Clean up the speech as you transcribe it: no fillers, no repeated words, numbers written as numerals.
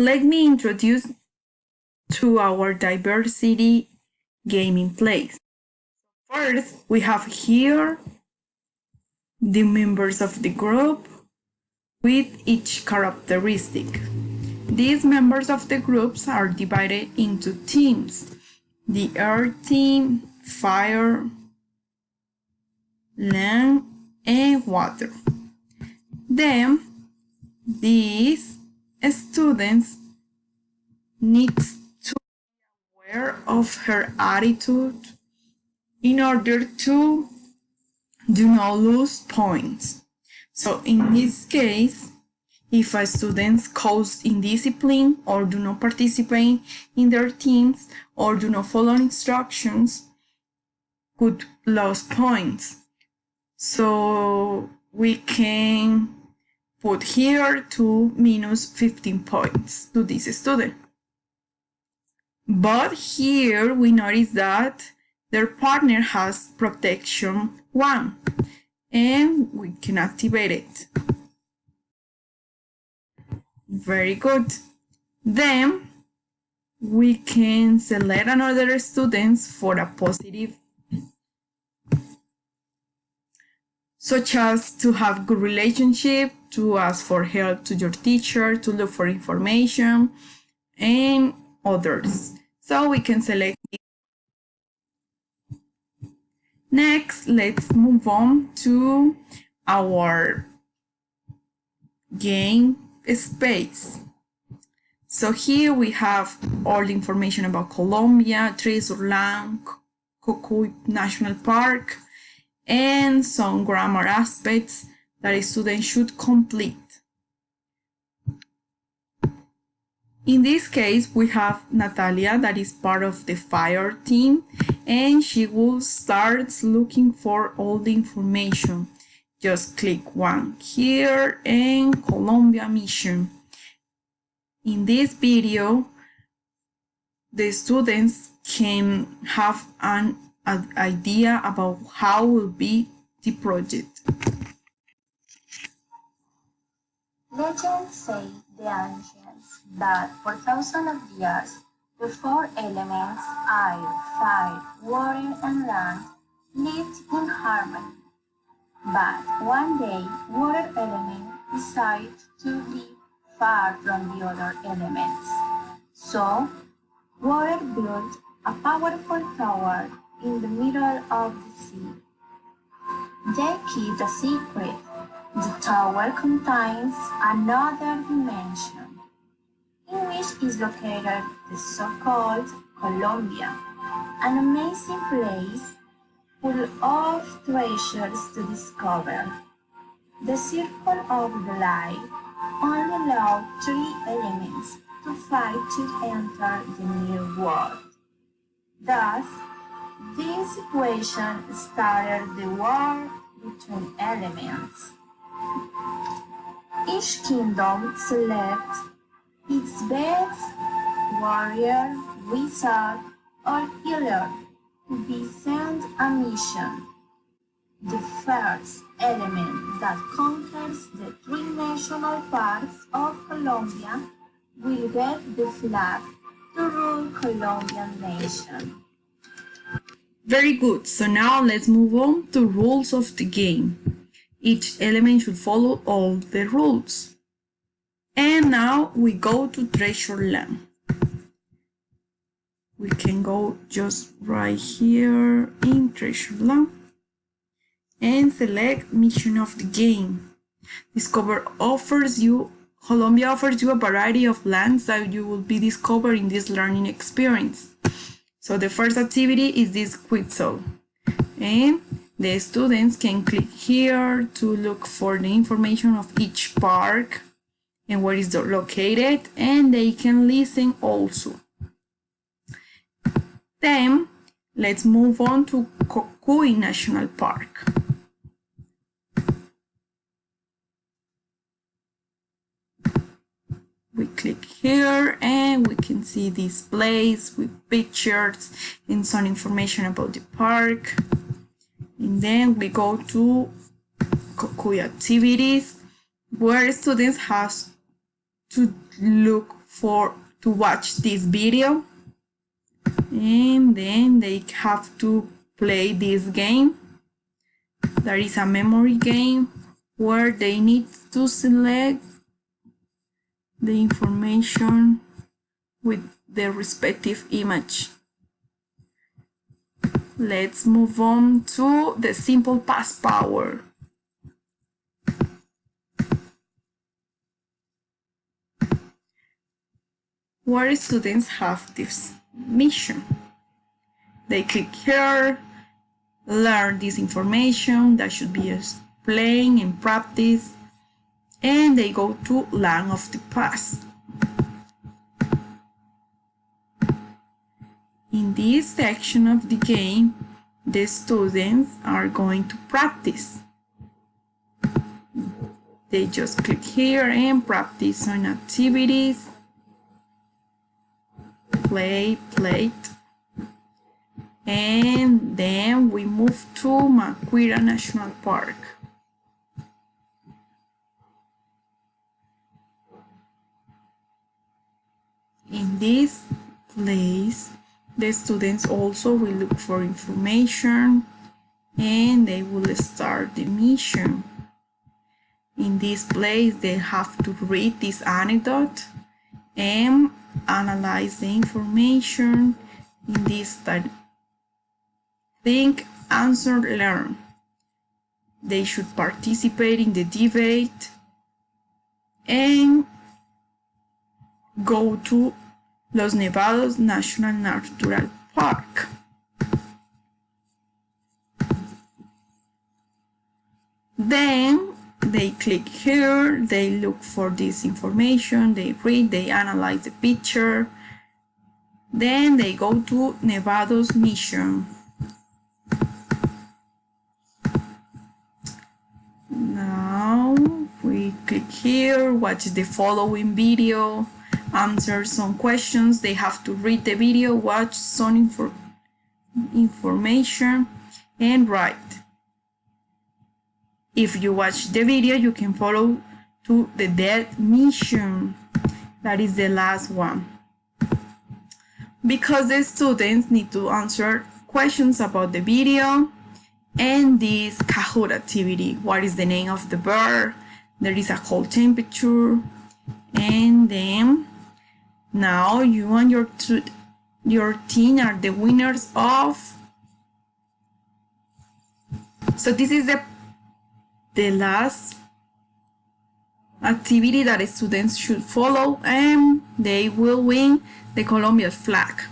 Let me introduce to our diversity gaming place. First, we have here the members of the group with each characteristic. These members of the groups are divided into teams: the earth team, fire, land, and water. Then, these students need to be aware of her attitude in order to do not lose points. So in this case, if a student cause indiscipline or do not participate in their teams or do not follow instructions, could lose points. So we can put here to minus 15 points to this student. But here we notice that their partner has protection 1 and we can activate it. Very good. Then we can select another students for a positive, such as to have good relationship, to ask for help to your teacher, to look for information, and others. So we can select it. Next, let's move on to our game space. So here we have all the information about Colombia, Treasure Cocuy National Park, and some grammar aspects that a student should complete. In this case, we have Natalia, that is part of the fire team, and she will start looking for all the information. Just click 1 here and Colombia mission. In this video, the students can have an idea about how will be the project. Legends say the ancients that for thousands of years the 4 elements, air, fire, water, and land, lived in harmony. But one day, water element decided to live far from the other elements. So, water built a powerful tower in the middle of the sea. They keep a secret. The tower contains another dimension, in which is located the so-called Colombia, an amazing place full of treasures to discover. The circle of the light only allowed 3 elements to fight to enter the new world. Thus, this situation started the war between elements. Each kingdom selects its best warrior, wizard, or healer to be sent a mission. The first element that conquers the 3 national parks of Colombia will get the flag to rule Colombian nation. Very good. So now let's move on to rules of the game. Each element should follow all the rules. And now we go to Treasure Land. We can go just right here in Treasure Land and select Mission of the Game. Colombia offers you a variety of lands that you will be discovering this learning experience. So the first activity is this quiz zone, and the students can click here to look for the information of each park and where is it located, and they can listen also. Then let's move on to Cocuy National Park. We click here and we can see this place with pictures and some information about the park. And then we go to Cocuy activities, where students have to watch this video, and then they have to play this game. There is a memory game where they need to select the information with the respective image. Let's move on to the simple past power. Where students have this mission. They click here, learn this information that should be explained and practice, and they go to Learn of the Past. In this section of the game, the students are going to practice. They just click here and practice on activities. Play, and then we move to Maquira National Park. In this place, the students also will look for information and they will start the mission. In this place, they have to read this anecdote and analyze the information in this study. Think, answer, learn. They should participate in the debate and go to Los Nevados National Natural Park. Then they click here, they look for this information, they read, they analyze the picture. Then they go to Nevados mission. Now we click here, watch the following video, answer some questions. They have to read the video, watch some information, and write. If you watch the video, you can follow to the death mission. That is the last one. Because the students need to answer questions about the video and this Kahoot activity. What is the name of the bird? There is a cold temperature. And then now you and your team are the winners of. So this is the last activity that students should follow, and they will win the Colombian flag.